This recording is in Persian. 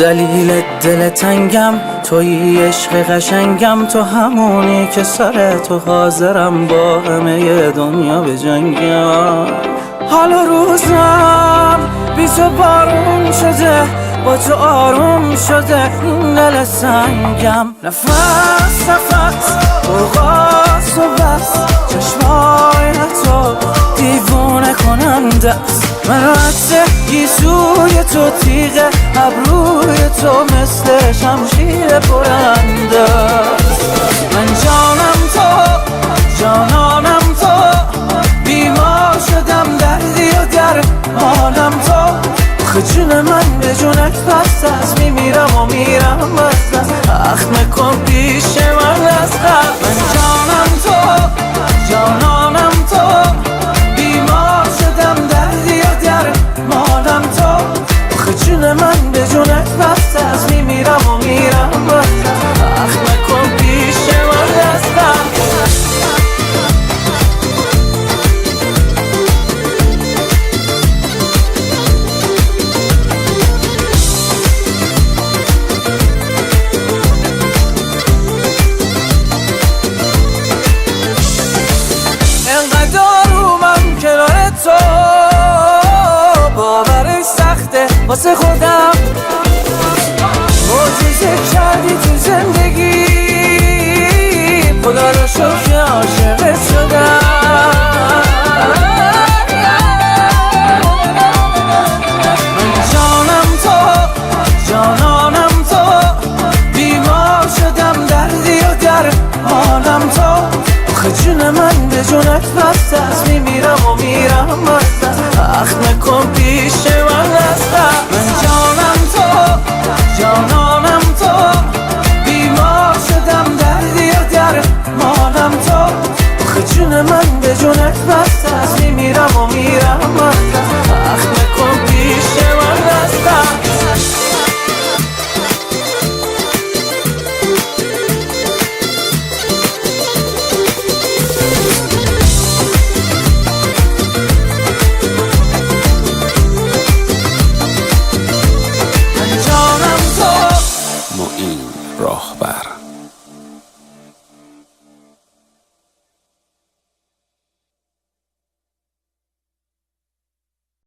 دلیل دل تنگم تویی، عشق قشنگم تو، همونی که سر تو حاضرم با همه دنیا بجنگم. حالا روزم بی تو بارون شده، با تو آروم شده این دل سنگم. نفس نفس برقاس و بس، چشمای تو دیوونه کننده است. من رقص گیسوی تو، تیغ ابروی تو مثل شمشیر برنده است. من جانم تو، جانانم تو، بیمار شدم دردی و درمانم تو. آخه جون من به جونت بسته است، میمیرم و میرم بسته است. اخ نکن پیش من دست. من جانم تو، جانانم تو، بیمار شدم دردی و درمانم تو. آخه جون من به جونت بسته است، میمیرم و میرم بسته است. اخ نکن پیش من دست. تو باورش سخته واسه خودم، معجزه کردی تو زندگی، خدا رو شکر که عاشقت شدم. من جانم تو، جانانم تو، بیمار شدم دردی و درمانم تو. آخه جون من به جونت بسته است، میمیرم و میرم بسته است. اخ نکن پیش من دست. من جانم تو، جانانم تو، بیمار شدم دردی و درمانم تو. آخه جون من به جونت بسته